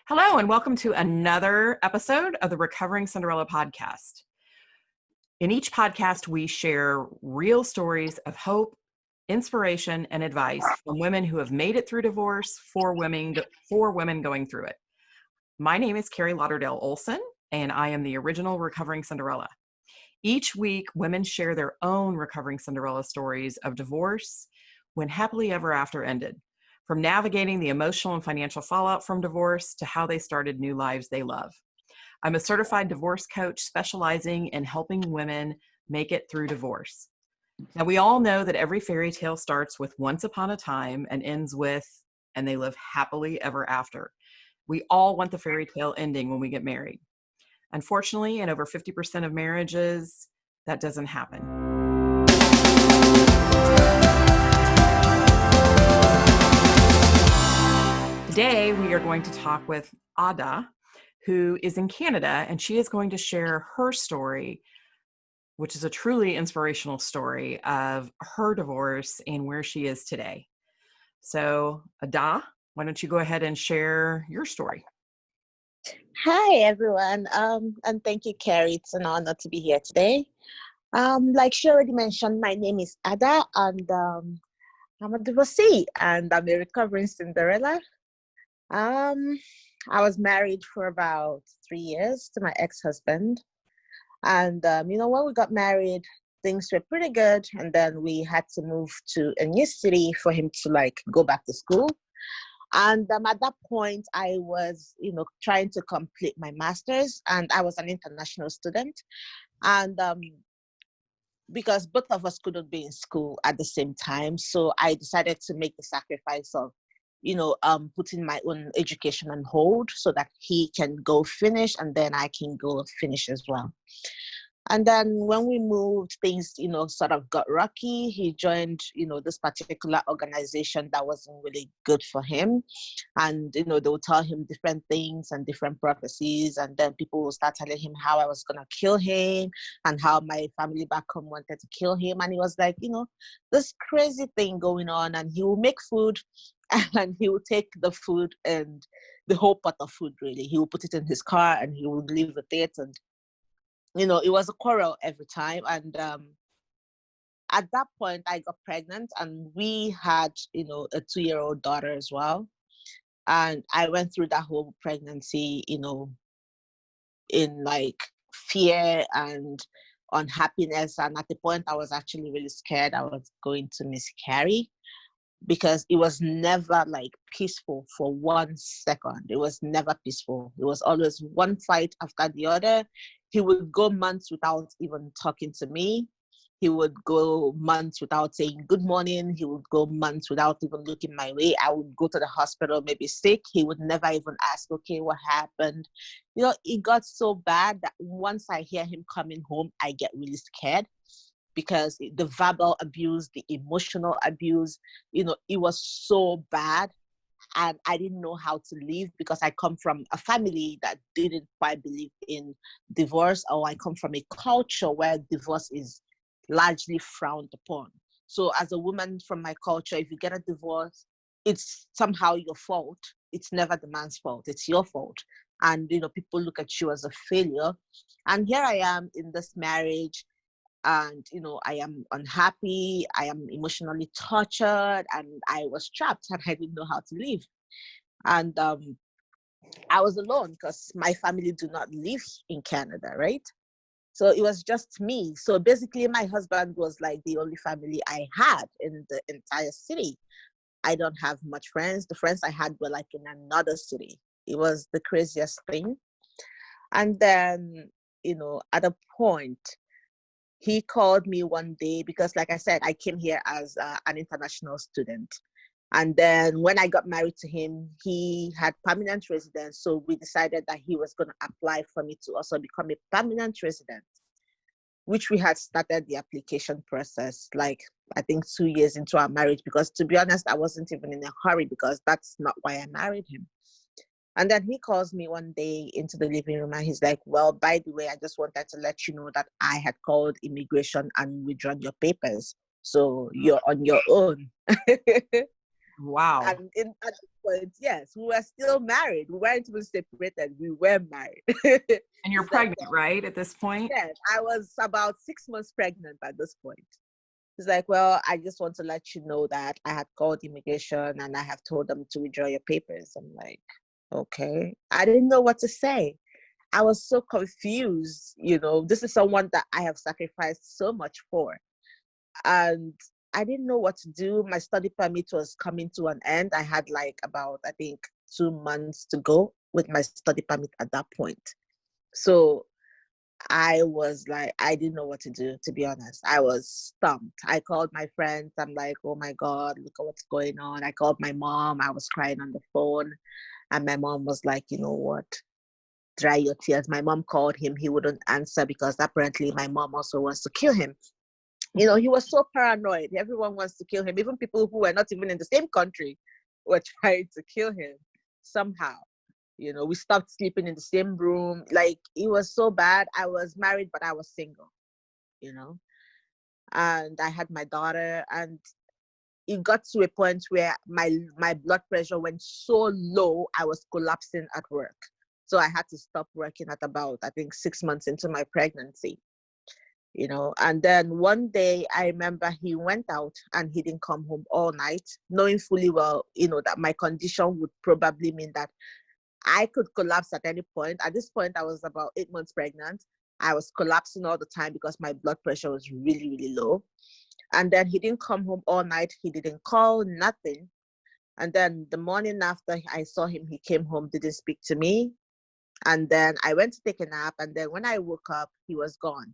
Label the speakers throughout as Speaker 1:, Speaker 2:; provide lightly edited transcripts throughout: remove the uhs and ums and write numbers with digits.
Speaker 1: Hello, and welcome to another episode of the Recovering Cinderella podcast. In each podcast, we share real stories of hope, inspiration, and advice from women who have made it through divorce for women going through it. My name is Carrie Lauderdale Olson, and I am the original Recovering Cinderella. Each week, women share their own Recovering Cinderella stories of divorce when happily ever after ended. From navigating the emotional and financial fallout from divorce to how they started new lives they love. I'm a certified divorce coach specializing in helping women make it through divorce. Now, we all know that every fairy tale starts with once upon a time and ends with, and they live happily ever after. We all want the fairy tale ending when we get married. Unfortunately, in over 50% of marriages, that doesn't happen. Today, we are going to talk with Ada, who is in Canada, and she is going to share her story, which is a truly inspirational story of her divorce and where she is today. So, Ada, why don't you go ahead and share your story?
Speaker 2: Hi, everyone, and thank you, Carrie. It's an honor to be here today. Like she already mentioned, my name is Ada, and I'm a divorcee, and I'm a recovering Cinderella. I was married for about 3 years to my ex-husband. And, when we got married, things were pretty good. And then we had to move to a new city for him to go back to school. And at that point, I was, trying to complete my master's, and I was an international student. And because both of us couldn't be in school at the same time, so I decided to make the sacrifice of putting my own education on hold so that he can go finish and then I can go finish as well. And then when we moved, things, sort of got rocky. He joined, this particular organization that wasn't really good for him. And, they would tell him different things and different prophecies. And then people would start telling him how I was going to kill him and how my family back home wanted to kill him. And he was like, this crazy thing going on. And he will make food and he will take the food and the whole pot of food, really. He will put it in his car and he will leave with it. And it was a quarrel every time. And at that point, I got pregnant and we had, a 2-year-old daughter as well. And I went through that whole pregnancy, in fear and unhappiness. And at the point, I was actually really scared I was going to miscarry because it was never peaceful for 1 second. It was never peaceful. It was always one fight after the other. He would go months without even talking to me. He would go months without saying good morning. He would go months without even looking my way. I would go to the hospital, maybe sick. He would never even ask, okay, what happened? It got so bad that once I hear him coming home, I get really scared because the verbal abuse, the emotional abuse, it was so bad. And I didn't know how to live because I come from a family that didn't quite believe in divorce, or I come from a culture where divorce is largely frowned upon. So as a woman from my culture, if you get a divorce, it's somehow your fault. It's never the man's fault. It's your fault. And, people look at you as a failure. And here I am in this marriage. And, I am unhappy, I am emotionally tortured, and I was trapped and I didn't know how to live. And I was alone because my family do not live in Canada, right? So it was just me. So basically my husband was the only family I had in the entire city. I don't have much friends. The friends I had were in another city. It was the craziest thing. And then, at a point, he called me one day because, like I said, I came here as an international student. And then when I got married to him, he had permanent residence. So we decided that he was going to apply for me to also become a permanent resident, which we had started the application process, I think 2 years into our marriage, because to be honest, I wasn't even in a hurry because that's not why I married him. And then he calls me one day into the living room and he's like, well, by the way, I just wanted to let you know that I had called immigration and withdrawn your papers. So you're on your own.
Speaker 1: Wow.
Speaker 2: And at this point, yes, we were still married. We weren't even separated. We were married.
Speaker 1: And you're
Speaker 2: It's like,
Speaker 1: pregnant, right, at this point?
Speaker 2: yes, I was about 6 months pregnant at this point. It's like, well, I just want to let you know that I had called immigration and I have told them to withdraw your papers. I'm like, okay. I didn't know what to say. I was so confused. This is someone that I have sacrificed so much for. And I didn't know what to do. My study permit was coming to an end. I had like about, I think, 2 months to go with my study permit at that point. So I was like, I didn't know what to do, to be honest. I was stumped. I called my friends. I'm like, oh my God, look at what's going on. I called my mom. I was crying on the phone. And my mom was like, you know what? Dry your tears. My mom called him. He wouldn't answer because apparently my mom also wants to kill him. He was so paranoid. Everyone wants to kill him. Even people who were not even in the same country were trying to kill him somehow. We stopped sleeping in the same room. Like, it was so bad. I was married, but I was single, you know, and I had my daughter, and it got to a point where my blood pressure went so low, I was collapsing at work. So I had to stop working at about, I think, 6 months into my pregnancy. And then one day I remember he went out and he didn't come home all night, knowing fully well, that my condition would probably mean that I could collapse at any point. At this point, I was about 8 months pregnant. I was collapsing all the time because my blood pressure was really, really low. And then he didn't come home all night. He didn't call, nothing. And then the morning after I saw him, he came home, didn't speak to me. And then I went to take a nap. And then when I woke up, he was gone.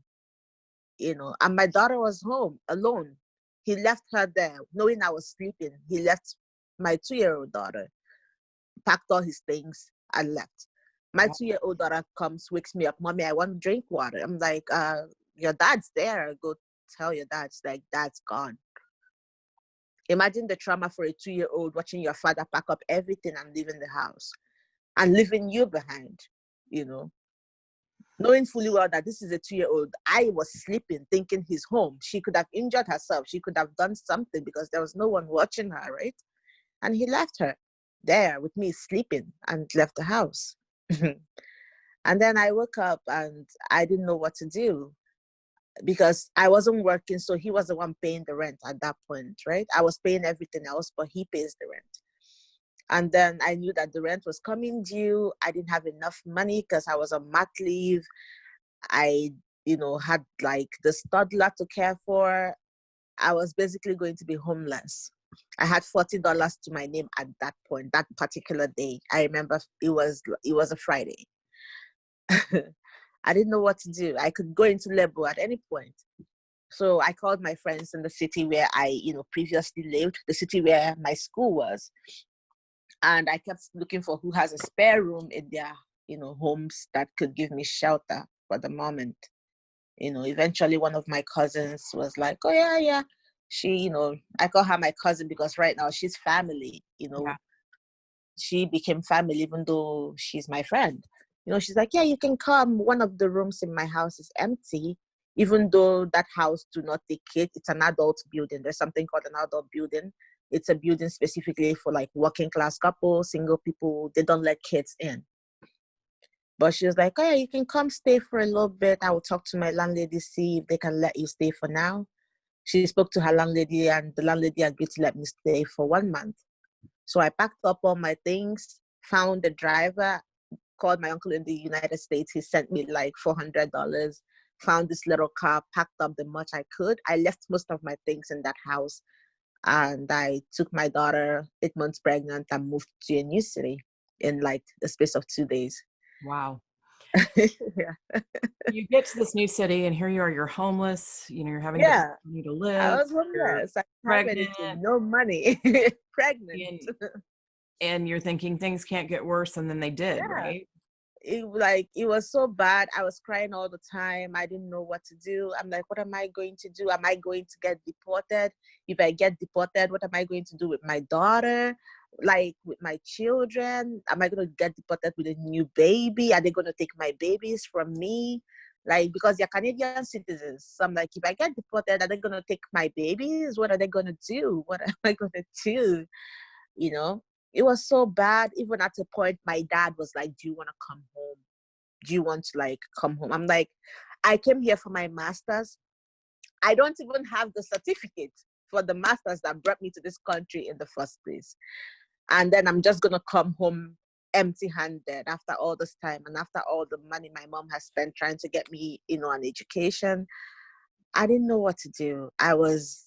Speaker 2: And my daughter was home alone. He left her there, knowing I was sleeping. He left my 2-year-old daughter, packed all his things, and left. My 2-year-old daughter comes, wakes me up, Mommy, I want to drink water. I'm like, your dad's there. Go tell your dad. She's like, Dad's gone. Imagine the trauma for a 2-year-old watching your father pack up everything and leaving the house and leaving you behind, knowing fully well that this is a 2-year-old. I was sleeping, thinking he's home. She could have injured herself. She could have done something because there was no one watching her, right? And he left her there with me sleeping and left the house. And then I woke up and I didn't know what to do because I wasn't working. So he was the one paying the rent at that point, right? I was paying everything else, but he pays the rent. And then I knew that the rent was coming due. I didn't have enough money because I was on mat leave. I, had like the toddler to care for. I was basically going to be homeless. I had $40 to my name at that point, that particular day. I remember it was a Friday. I didn't know what to do. I could go into labor at any point. So I called my friends in the city where I, previously lived, the city where my school was. And I kept looking for who has a spare room in their, homes that could give me shelter for the moment. Eventually one of my cousins was like, oh, yeah, yeah. She, I call her my cousin because right now she's family,
Speaker 1: Yeah.
Speaker 2: She became family even though she's my friend. She's like, yeah, you can come. One of the rooms in my house is empty, even though that house do not take kids. It's an adult building. There's something called an adult building. It's a building specifically for like working class couples, single people. They don't let kids in. But she was like, oh, yeah, you can come stay for a little bit. I will talk to my landlady, see if they can let you stay for now. She spoke to her landlady and the landlady agreed to let me stay for 1 month. So I packed up all my things, found the driver, called my uncle in the United States. He sent me like $400, found this little car, packed up the much I could. I left most of my things in that house. And I took my daughter, 8 months pregnant, and moved to a new city in like the space of 2 days.
Speaker 1: Wow.
Speaker 2: Yeah.
Speaker 1: You get to this new city and here you are, you're homeless, you're having to
Speaker 2: Yeah.
Speaker 1: continue to
Speaker 2: I
Speaker 1: live,
Speaker 2: was
Speaker 1: you're
Speaker 2: homeless. I didn't have
Speaker 1: pregnant,
Speaker 2: anything, no money, pregnant.
Speaker 1: and you're thinking things can't get worse, and then they did,
Speaker 2: Yeah.
Speaker 1: right?
Speaker 2: It was so bad. I was crying all the time. I didn't know what to do. I'm like, what am I going to do? Am I going to get deported? If I get deported, what am I going to do with my daughter? Like with my children? Am I going to get deported with a new baby? Are they going to take my babies from me? Like, because they're Canadian citizens. So I'm like, if I get deported, are they going to take my babies? What are they going to do? What am I going to do? you know. It was so bad. Even at a point, my dad was like, do you want to come home? Do you want to like come home? I'm like, I came here for my master's. I don't even have the certificate for the master's that brought me to this country in the first place. And then I'm just going to come home empty-handed after all this time and after all the money my mom has spent trying to get me, an education. I didn't know what to do. I was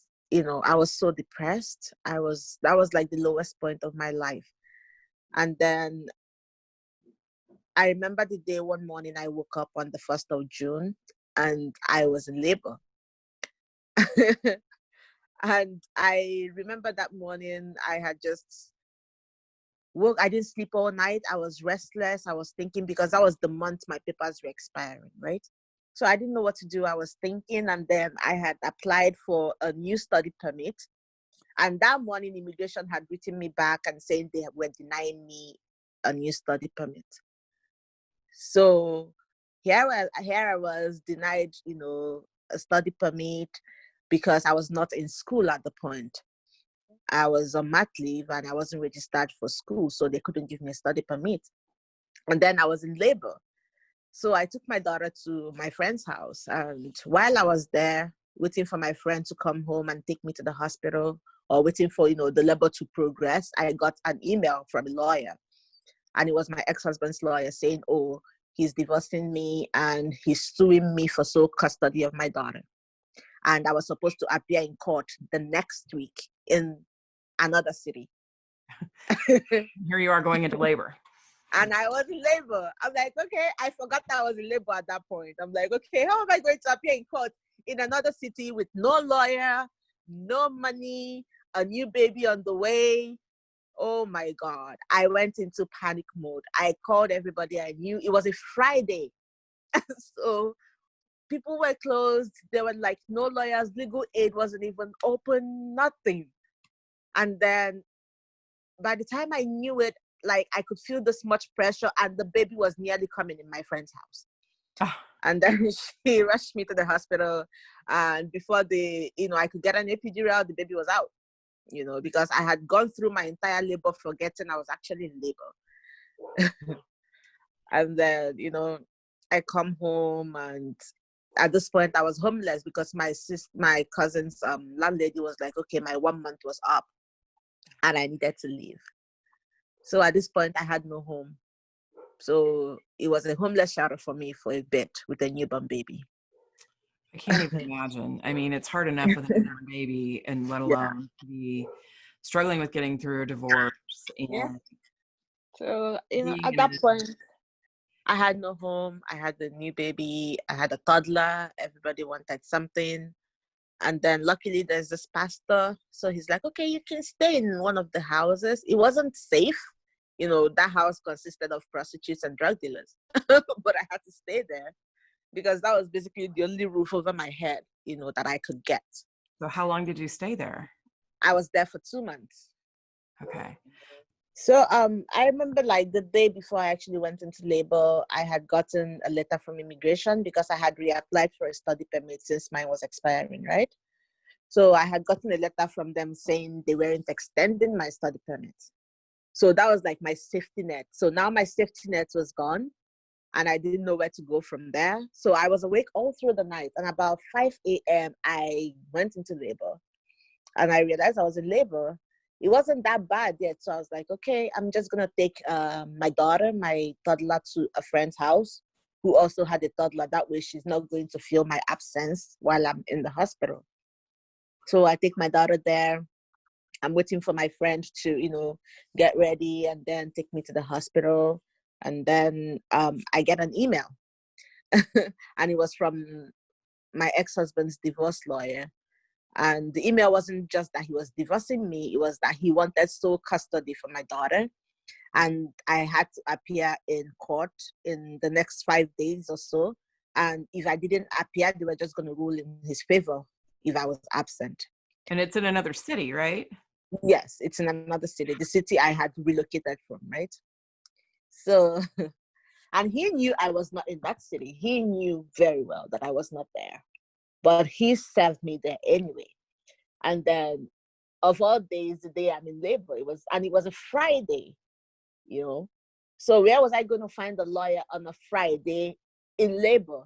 Speaker 2: so depressed. That was like the lowest point of my life. And then I remember the day one morning I woke up on the 1st of June and I was in labor. And I remember that morning I had just woke. I didn't sleep all night. I was restless. I was thinking because that was the month my papers were expiring, right? So I didn't know what to do. I was thinking, and then I had applied for a new study permit. And that morning, immigration had written me back and saying they were denying me a new study permit. So here I was denied, a study permit because I was not in school at the point. I was on mat leave and I wasn't registered for school, so they couldn't give me a study permit. And then I was in labor. So I took my daughter to my friend's house. And while I was there, waiting for my friend to come home and take me to the hospital, or waiting for, the labor to progress, I got an email from a lawyer. And it was my ex-husband's lawyer saying, oh, he's divorcing me and he's suing me for sole custody of my daughter. And I was supposed to appear in court the next week in another city.
Speaker 1: Here you are going into labor.
Speaker 2: And I was in labor. I'm like, okay, I forgot that I was in labor at that point. I'm like, okay, how am I going to appear in court in another city with no lawyer, no money, a new baby on the way? Oh my God. I went into panic mode. I called everybody I knew. It was a Friday. So people were closed. There were like no lawyers. Legal aid wasn't even open, nothing. And then by the time I knew it, like I could feel this much pressure and the baby was nearly coming in my friend's house. Oh. And then she rushed me to the hospital. And before I could get an epidural, the baby was out, because I had gone through my entire labor forgetting I was actually in labor. And then, I come home and at this point I was homeless because my cousin's landlady was like, okay, my 1 month was up and I needed to leave. So at this point, I had no home. So it was a homeless shelter for me for a bit with a newborn baby.
Speaker 1: I can't even imagine. I mean, it's hard enough with a newborn baby, and let alone to be struggling with getting through a divorce. And
Speaker 2: yeah. So, at that point, I had no home. I had a new baby. I had a toddler. Everybody wanted something. And then luckily there's this pastor. So he's like, okay, you can stay in one of the houses. It wasn't safe. That house consisted of prostitutes and drug dealers. But I had to stay there because that was basically the only roof over my head, that I could get.
Speaker 1: So how long did you stay there?
Speaker 2: I was there for 2 months.
Speaker 1: Okay.
Speaker 2: So I remember like the day before I actually went into labor, I had gotten a letter from immigration because I had reapplied for a study permit since mine was expiring, right? So I had gotten a letter from them saying they weren't extending my study permit. So that was like my safety net. So now my safety net was gone and I didn't know where to go from there. So I was awake all through the night, and about 5 a.m. I went into labor and I realized I was in labor. It wasn't that bad yet. So I was like, okay, I'm just going to take my daughter, my toddler, to a friend's house who also had a toddler. That way she's not going to feel my absence while I'm in the hospital. So I take my daughter there. I'm waiting for my friend to, get ready and then take me to the hospital. And then I get an email. And it was from my ex-husband's divorce lawyer. And the email wasn't just that he was divorcing me. It was that he wanted sole custody for my daughter. And I had to appear in court in the next 5 days or so. And if I didn't appear, they were just going to rule in his favor if I was absent.
Speaker 1: And it's in another city, right?
Speaker 2: Yes, it's in another city, the city I had relocated from, right? So, and he knew I was not in that city. He knew very well that I was not there, but he served me there anyway. And then of all days, the day I'm in labor. It was a Friday, So where was I going to find a lawyer on a Friday in labor?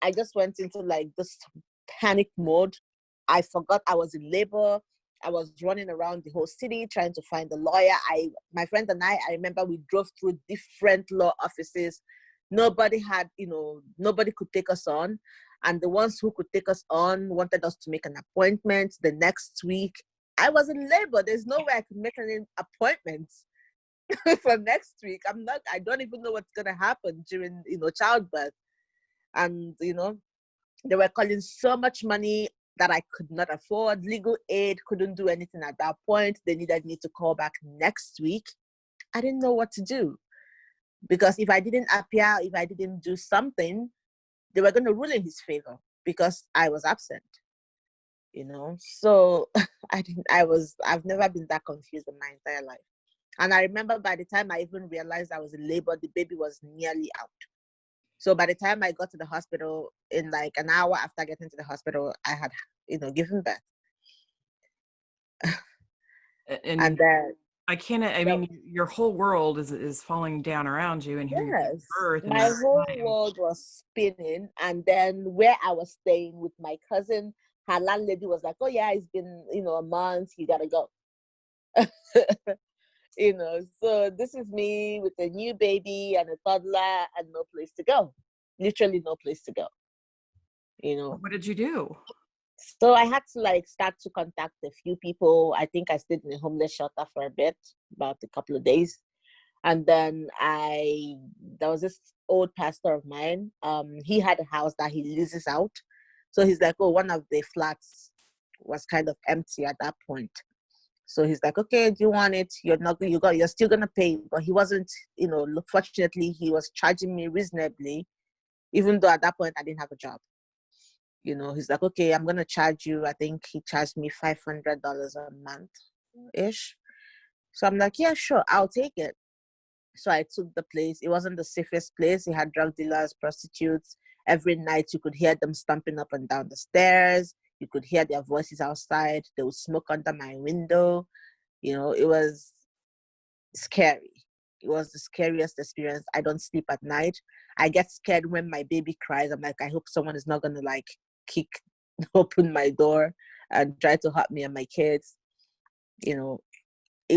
Speaker 2: I just went into like this panic mode. I forgot I was in labor. I was running around the whole city trying to find a lawyer. My friend and I remember we drove through different law offices. Nobody could take us on. And the ones who could take us on wanted us to make an appointment the next week. I was in labor. There's no way I could make any appointments for next week. I don't even know what's going to happen during, childbirth. And, they were calling so much money that I could not afford. Legal aid couldn't do anything at that point. They needed me to call back next week. I didn't know what to do. Because if I didn't appear, if I didn't do something, they were going to rule in his favor because I was absent. So I've never been that confused in my entire life. And I remember by the time I even realized I was in labor, the baby was nearly out. So by the time I got to the hospital, in like an hour after getting to the hospital, I had, given birth. And then
Speaker 1: I mean, your whole world is falling down around you, and here you're giving
Speaker 2: yes,
Speaker 1: birth.
Speaker 2: my whole world was spinning. And then where I was staying with my cousin, her landlady was like, "Oh yeah, it's been a month. You gotta go." So this is me with a new baby and a toddler and no place to go. Literally no place to go.
Speaker 1: What did you do?
Speaker 2: So I had to like start to contact a few people. I think I stayed in a homeless shelter for a bit, about a couple of days. And then there was this old pastor of mine. He had a house that he leases out. So he's like, oh, one of the flats was kind of empty at that point. So he's like, okay, do you want it? You're still gonna pay. But he wasn't, fortunately, he was charging me reasonably, even though at that point I didn't have a job. He's like, okay, I'm gonna charge you. I think he charged me $500 a month ish. So I'm like, yeah, sure, I'll take it. So I took the place. It wasn't the safest place. It had drug dealers, prostitutes. Every night you could hear them stomping up and down the stairs. You could hear their voices outside. They would smoke under my window. It was scary. It was the scariest experience. I don't sleep at night. I get scared when my baby cries. I'm like, I hope someone is not going to like kick open my door and try to hurt me and my kids. It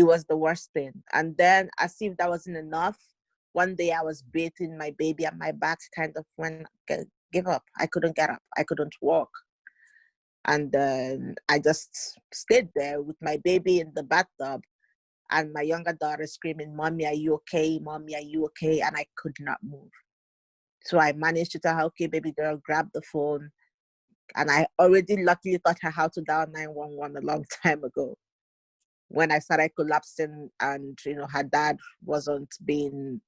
Speaker 2: was the worst thing. And then as if that wasn't enough, one day I was bathing my baby and my back kind of give up. I couldn't get up. I couldn't walk. And then I just stayed there with my baby in the bathtub and my younger daughter screaming, "Mommy, are you okay? Mommy, are you okay?" And I could not move. So I managed to tell her, okay, baby girl, grab the phone. And I already luckily taught her how to dial 911 a long time ago. When I started collapsing and, her dad wasn't being,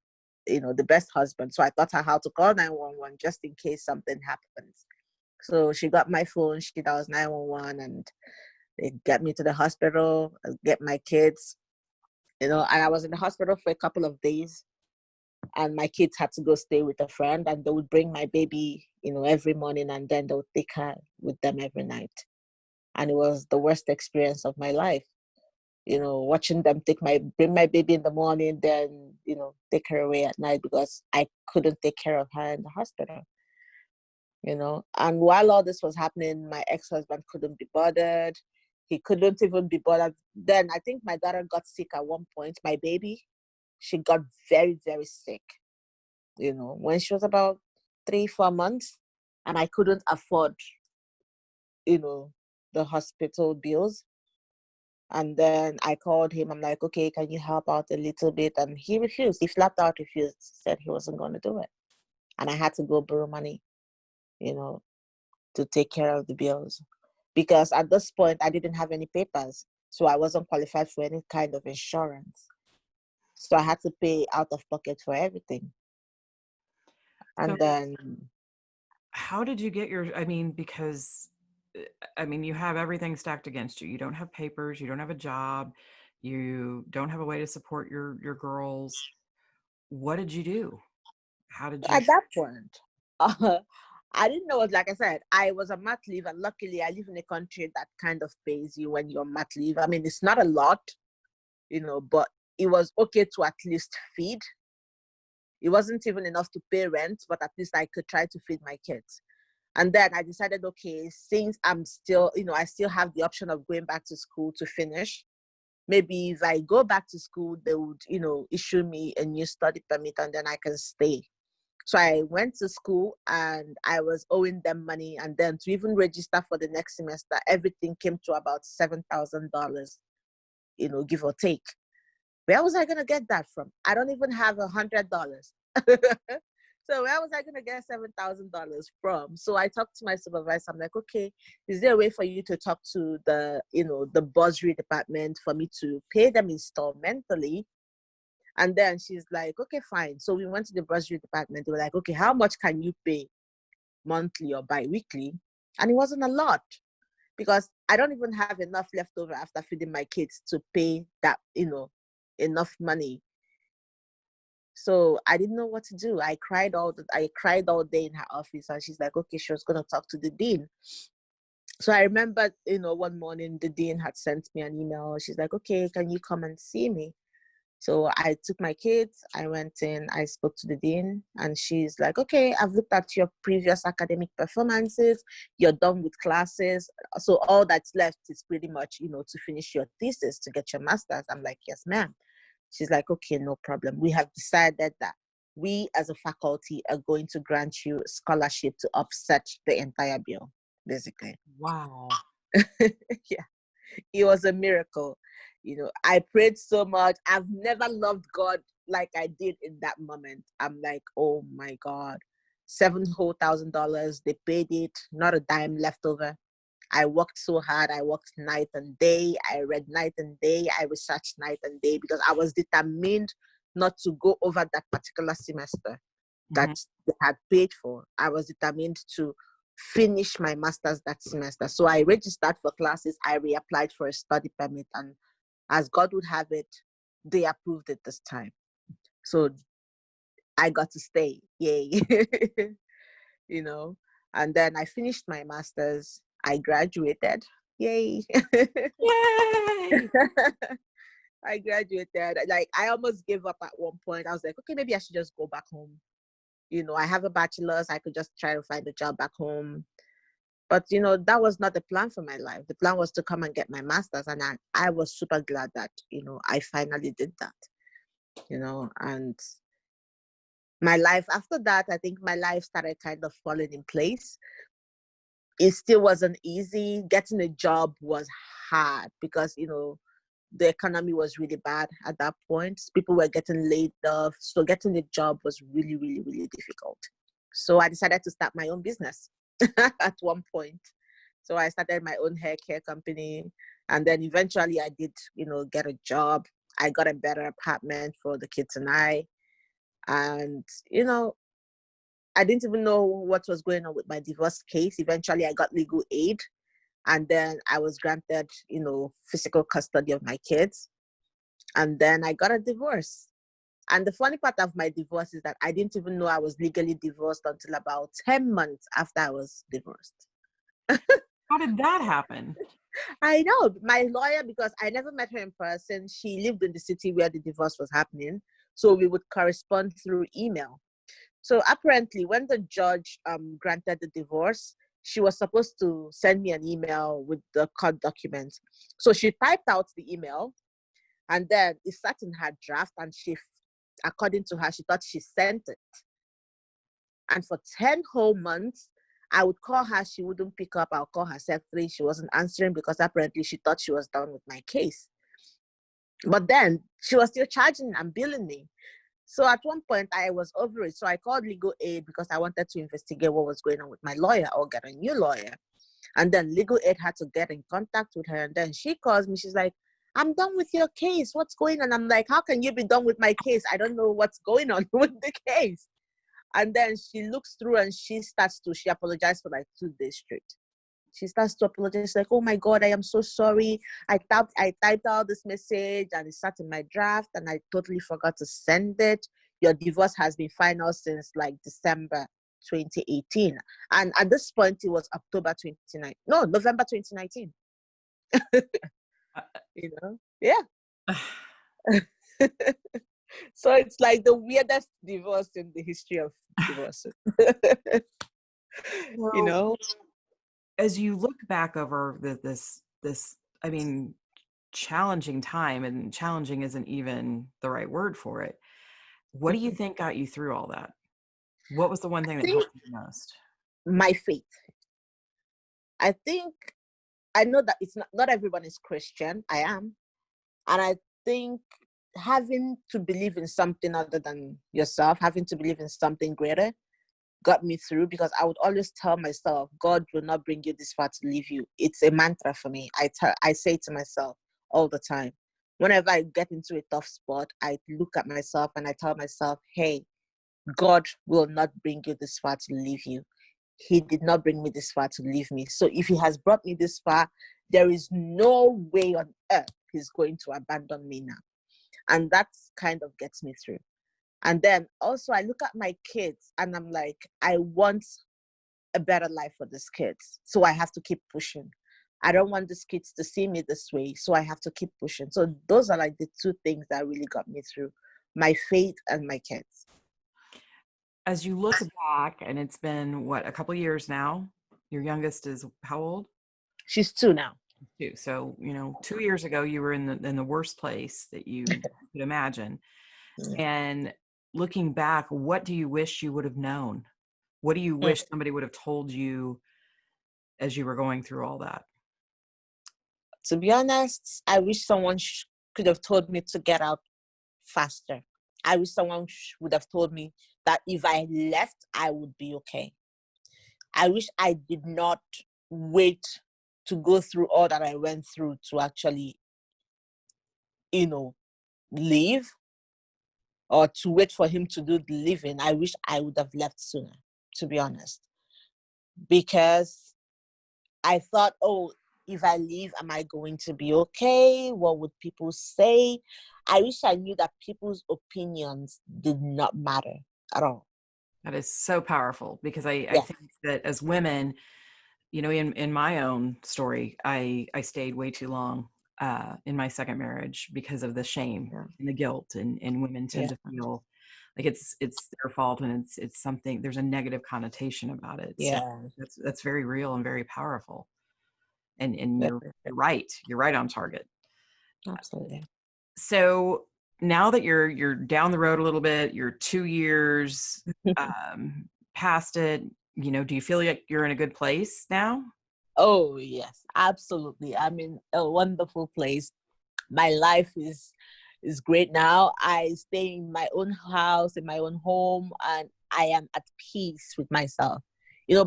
Speaker 2: the best husband. So I taught her how to call 911 just in case something happens. So she got my phone, she dialed 911 and they get me to the hospital, get my kids, and I was in the hospital for a couple of days and my kids had to go stay with a friend and they would bring my baby, every morning and then they would take her with them every night. And it was the worst experience of my life. Watching them bring my baby in the morning, then, take her away at night because I couldn't take care of her in the hospital. And while all this was happening, my ex-husband couldn't be bothered. He couldn't even be bothered. Then I think my daughter got sick at one point, my baby. She got very, very sick, when she was about 3-4 months. And I couldn't afford, the hospital bills. And then I called him. I'm like, okay, can you help out a little bit? And he refused. He flat out refused, said he wasn't going to do it. And I had to go borrow money, to take care of the bills. Because at this point, I didn't have any papers. So I wasn't qualified for any kind of insurance. So I had to pay out of pocket for everything. And then...
Speaker 1: How did you get because you have everything stacked against you. You don't have papers, you don't have a job, you don't have a way to support your girls. What did you do? How did you...
Speaker 2: At that point, I didn't know it. Like I said, I was a mat leave, and luckily I live in a country that kind of pays you when you're mat leave. I mean, it's not a lot, but it was okay to at least feed. It wasn't even enough to pay rent, but at least I could try to feed my kids. And then I decided, okay, since I'm still, I still have the option of going back to school to finish. Maybe if I go back to school, they would, issue me a new study permit and then I can stay. So I went to school and I was owing them money. And then to even register for the next semester, everything came to about $7,000, give or take. Where was I going to get that from? I don't even have $100. So where was I going to get $7,000 from? So I talked to my supervisor. I'm like, okay, is there a way for you to talk to the bursary department for me to pay them installmentally? And then she's like, okay, fine. So we went to the bursary department. They were like, okay, how much can you pay monthly or bi-weekly? And it wasn't a lot because I don't even have enough left over after feeding my kids to pay that, enough money. So I didn't know what to do. I cried all day in her office, and she's like, okay, she was going to talk to the dean. So I remember, one morning the dean had sent me an email. She's like, okay, can you come and see me? So I took my kids, I went in, I spoke to the dean, and she's like, okay, I've looked at your previous academic performances, you're done with classes. So all that's left is pretty much, to finish your thesis to get your master's. I'm like, yes, ma'am. She's like, okay, no problem. We have decided that we as a faculty are going to grant you a scholarship to offset the entire bill, basically.
Speaker 1: Wow.
Speaker 2: Yeah, it was a miracle. I prayed so much. I've never loved God like I did in that moment. I'm like, oh my God, $7,000. They paid it, not a dime left over. I worked so hard. I worked night and day. I read night and day. I researched night and day because I was determined not to go over that particular semester that they had paid for. I was determined to finish my master's that semester. So I registered for classes. I reapplied for a study permit, and as God would have it, they approved it this time. So I got to stay. Yay. And then I finished my master's. I graduated. Yay.
Speaker 1: Yay!
Speaker 2: I graduated. Like, I almost gave up at one point. I was like, okay, maybe I should just go back home. I have a bachelor's. I could just try to find a job back home. But, that was not the plan for my life. The plan was to come and get my master's. And I was super glad that, I finally did that, and my life after that, I think my life started kind of falling in place. It still wasn't easy. Getting a job was hard because, the economy was really bad at that point. People were getting laid off. So getting a job was really, really, really difficult. So I decided to start my own business at one point. So I started my own hair care company. And then eventually I did, get a job. I got a better apartment for the kids and I. And, I didn't even know what was going on with my divorce case. Eventually I got legal aid. And then I was granted, physical custody of my kids. And then I got a divorce. And the funny part of my divorce is that I didn't even know I was legally divorced until about 10 months after I was divorced.
Speaker 1: How did that happen?
Speaker 2: I know. My lawyer, because I never met her in person, she lived in the city where the divorce was happening. So we would correspond through email. So apparently, when the judge granted the divorce, she was supposed to send me an email with the court documents. So she typed out the email, and then it sat in her draft, and according to her, she thought she sent it. And for 10 whole months, I would call her, she wouldn't pick up. I'll call her secretary. She wasn't answering because apparently she thought she was done with my case. But then she was still charging and billing me. So at one point I was over it. So I called legal aid because I wanted to investigate what was going on with my lawyer or get a new lawyer. And then legal aid had to get in contact with her. And then she calls me. She's like, I'm done with your case. What's going on? I'm like, how can you be done with my case? I don't know what's going on with the case. And then she looks through and she apologized for like 2 days straight. She starts to apologize, like, oh my God, I am so sorry. I typed out this message and it sat in my draft and I totally forgot to send it. Your divorce has been final since like December. 2018. And at this point, it was November 2019. You know? Yeah. So it's like the weirdest divorce in the history of divorces. You know?
Speaker 1: As you look back over this, I mean, challenging time, and challenging isn't even the right word for it. What do you think got you through all that? What was the one thing that helped you the most?
Speaker 2: My faith. I think, I know that it's not everyone is Christian. I am. And I think having to believe in something other than yourself, having to believe in something greater, got me through, because I would always tell myself, God will not bring you this far to leave you. It's a mantra for me. I say to myself all the time. Whenever I get into a tough spot, I look at myself and I tell myself, hey, God will not bring you this far to leave you. He did not bring me this far to leave me. So if he has brought me this far, there is no way on earth he's going to abandon me now. And that kind of gets me through. And then also I look at my kids and I'm like, I want a better life for these kids. So I have to keep pushing. I don't want these kids to see me this way. So I have to keep pushing. So those are like the two things that really got me through: my faith and my kids.
Speaker 1: As you look back, and it's been what, a couple years now, your youngest is how old?
Speaker 2: She's 2 now.
Speaker 1: 2. So, 2 years ago, you were in the worst place that you could imagine. And looking back, what do you wish you would have known? What do you wish somebody would have told you as you were going through all that?
Speaker 2: To be honest, I wish someone could have told me to get out faster. I wish someone would have told me that if I left, I would be okay. I wish I did not wait to go through all that I went through to actually, leave, or to wait for him to do the living. I wish I would have left sooner, to be honest. Because I thought, oh, if I leave, am I going to be okay? What would people say? I wish I knew that people's opinions did not matter at all.
Speaker 1: That is so powerful, because I
Speaker 2: Yes.
Speaker 1: think that as women, in my own story, I stayed way too long in my second marriage because of the shame and the guilt, and women tend to feel like it's their fault, and it's something, there's a negative connotation about it.
Speaker 2: Yeah.
Speaker 1: So that's very real and very powerful. And you're right on target.
Speaker 2: Absolutely.
Speaker 1: So now that you're down the road a little bit, you're 2 years past it, do you feel like you're in a good place now?
Speaker 2: Oh, yes, absolutely. I'm in a wonderful place. My life is great now. I stay in my own house, in my own home, and I am at peace with myself.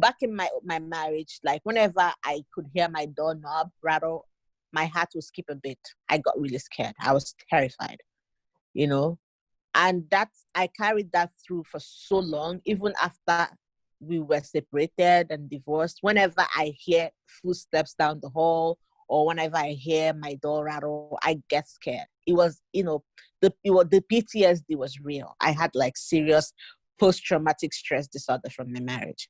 Speaker 2: Back in my marriage, like whenever I could hear my doorknob rattle, my heart would skip a bit. I got really scared. I was terrified, and I carried that through for so long, even after we were separated and divorced. Whenever I hear footsteps down the hall, or whenever I hear my door rattle, I get scared. It was, the PTSD was real. I had like serious post-traumatic stress disorder from my marriage.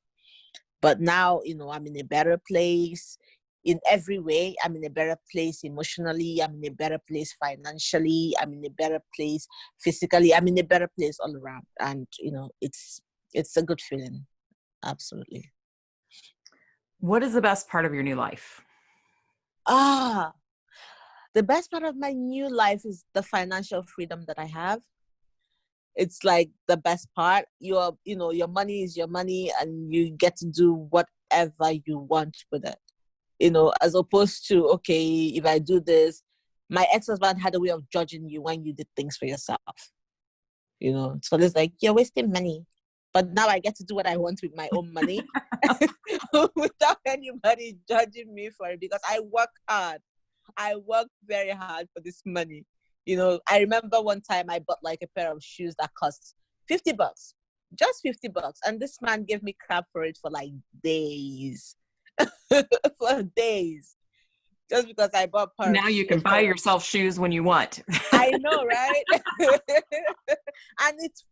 Speaker 2: But now, I'm in a better place in every way. I'm in a better place emotionally. I'm in a better place financially. I'm in a better place physically. I'm in a better place all around. And, it's a good feeling. Absolutely.
Speaker 1: What is the best part of your new life?
Speaker 2: The best part of my new life is the financial freedom that I have. It's like the best part. Your money is your money, and you get to do whatever you want with it. As opposed to, okay, if I do this, my ex-husband had a way of judging you when you did things for yourself. So it's like, you're wasting money. But now I get to do what I want with my own money without anybody judging me for it, because I work hard. I work very hard for this money. I remember one time I bought like a pair of shoes that cost $50, just $50. And this man gave me crap for it for like days. For days. just because I bought
Speaker 1: Now
Speaker 2: purse.
Speaker 1: you can buy yourself shoes when you want.
Speaker 2: I know, right? And it's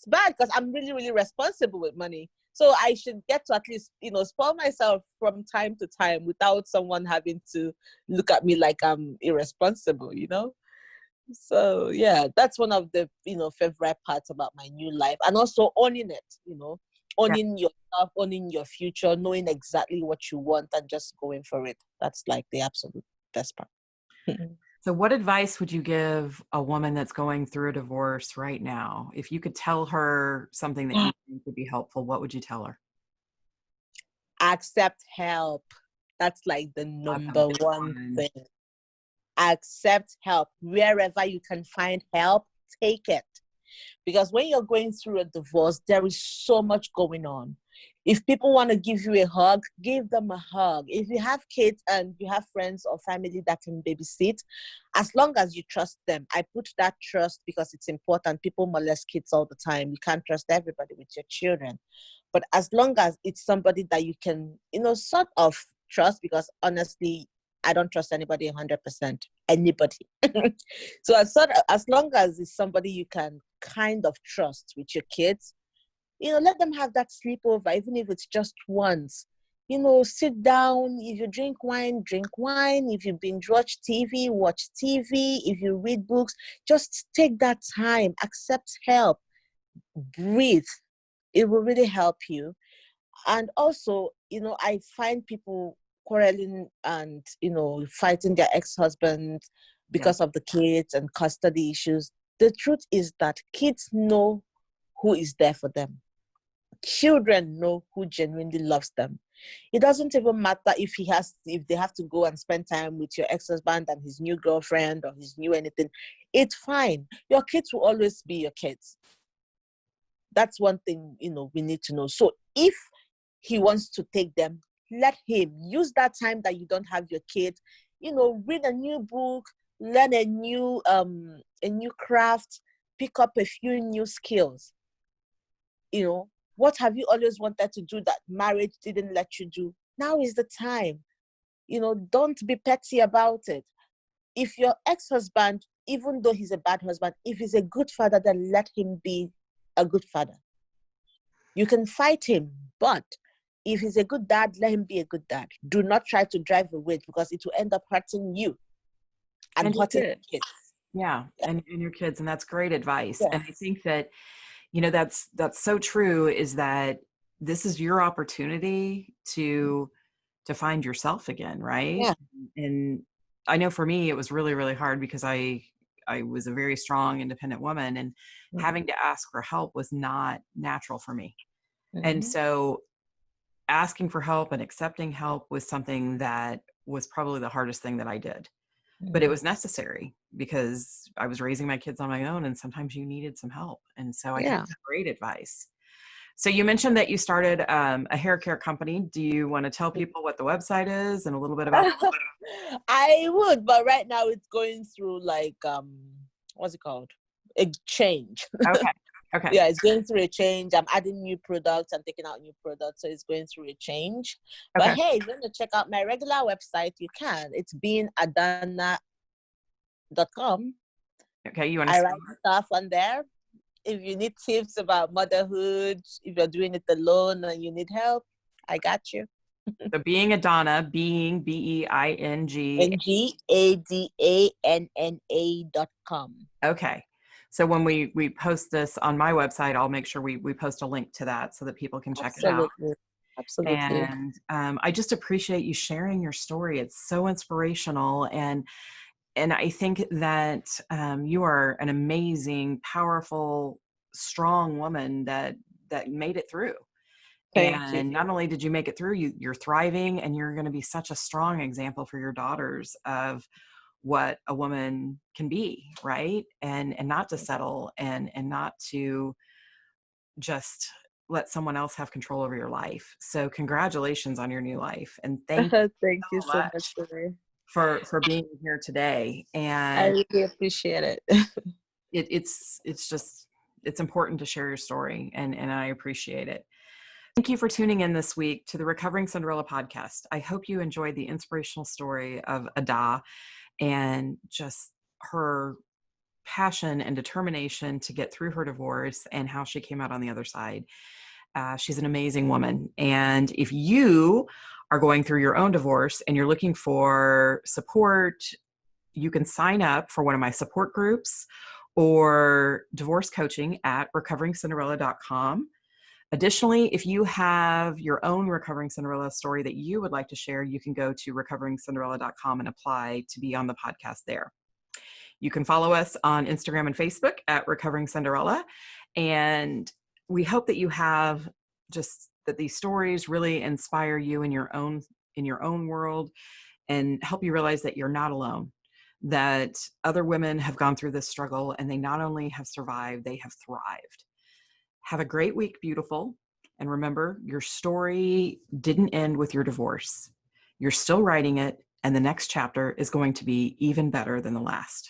Speaker 2: bad because I'm really, really responsible with money. So I should get to at least, spoil myself from time to time without someone having to look at me like I'm irresponsible, So yeah, that's one of the, favorite parts about my new life. And also owning it,
Speaker 1: Yeah.
Speaker 2: owning yourself, owning your future, knowing exactly what you want and just going for it. That's like the absolute best part.
Speaker 1: So what advice would you give a woman that's going through a divorce right now? If you could tell her something that you think would be helpful, what would you tell her?
Speaker 2: Accept help. That's like the
Speaker 1: That's a
Speaker 2: number
Speaker 1: big
Speaker 2: one
Speaker 1: one.
Speaker 2: thing. Accept help. Wherever you can find help, take it. Because when you're going through a divorce, there is so much going on. If people want to give you a hug, give them a hug. If you have kids and you have friends or family that can babysit, as long as you trust them, I put that trust because it's important. People molest kids all the time. You can't trust everybody with your children. But as long as it's somebody that you can, sort of trust, because honestly, I don't trust anybody 100%. Anybody. So as long as it's somebody you can kind of trust with your kids, let them have that sleepover, even if it's just once. Sit down. If you drink wine, drink wine. If you binge watch TV, watch TV. If you read books, just take that time. Accept help. Breathe. It will really help you. And also, I find people quarreling and, fighting their ex-husbands
Speaker 1: Yeah.
Speaker 2: because of the kids and custody issues. The truth is that kids know who is there for them. Children know who genuinely loves them. It doesn't even matter if they have to go and spend time with your ex-husband and his new girlfriend or his new anything. It's fine. Your kids will always be your kids. That's one thing, we need to know. So if he wants to take them, let him use that time that you don't have your kids, read a new book, learn a new craft, pick up a few new skills. What have you always wanted to do that marriage didn't let you do? Now is the time. Don't be petty about it. If your ex-husband, even though he's a bad husband, if he's a good father, then let him be a good father. You can fight him, but if he's a good dad, let him be a good dad. Do not try to drive a wedge because it will end up hurting you and hurting your kids.
Speaker 1: Yeah. And your kids. And that's great advice.
Speaker 2: Yeah.
Speaker 1: And I think that, that's so true, is that this is your opportunity to find yourself again. Right.
Speaker 2: Yeah.
Speaker 1: And I know for me, it was really, really hard because I was a very strong, independent woman, and having to ask for help was not natural for me. And so asking for help and accepting help was something that was probably the hardest thing that I did. But it was necessary because I was raising my kids on my own, and sometimes you needed some help. And so I think that's great advice. So you mentioned that you started a hair care company. Do you want to tell people what the website is and a little bit about that?
Speaker 2: I would, but right now it's going through like what's it called? A change.
Speaker 1: Okay.
Speaker 2: Yeah, it's going through a change. I'm adding new products and taking out new products, so it's going through a change. But
Speaker 1: Okay.
Speaker 2: hey, if you want to check out my regular website, you can. It's beingadana.com.
Speaker 1: Okay. You want to
Speaker 2: I write stuff on there. If you need tips about motherhood, if you're doing it alone and you need help, I got you.
Speaker 1: So being Adana, being BEING.
Speaker 2: NGADANNA.com.
Speaker 1: Okay. So when we post this on my website, I'll make sure we post a link to that so that people can check it out.
Speaker 2: Absolutely.
Speaker 1: And I just appreciate you sharing your story. It's so inspirational. And I think that you are an amazing, powerful, strong woman that made it through.
Speaker 2: Thank you.
Speaker 1: And not only did you make it through, you're thriving, and you're going to be such a strong example for your daughters of what a woman can be, right? And not to settle, and not to just let someone else have control over your life. So congratulations on your new life, and thank you
Speaker 2: Thank you
Speaker 1: so
Speaker 2: so much,
Speaker 1: much
Speaker 2: Renee.
Speaker 1: for being here today.
Speaker 2: I
Speaker 1: And
Speaker 2: really appreciate it.
Speaker 1: it's important to share your story, and I appreciate it. Thank you for tuning in this week to the Recovering Cinderella podcast. I hope you enjoyed the inspirational story of Ada and just her passion and determination to get through her divorce and how she came out on the other side. She's an amazing woman. And if you are going through your own divorce and you're looking for support, you can sign up for one of my support groups or divorce coaching at recoveringcinderella.com. Additionally, if you have your own Recovering Cinderella story that you would like to share, you can go to recoveringcinderella.com and apply to be on the podcast there. You can follow us on Instagram and Facebook at Recovering Cinderella. And we hope that you have just that these stories really inspire you in your own world and help you realize that you're not alone, that other women have gone through this struggle and they not only have survived, they have thrived. Have a great week, beautiful. And remember, your story didn't end with your divorce. You're still writing it, and the next chapter is going to be even better than the last.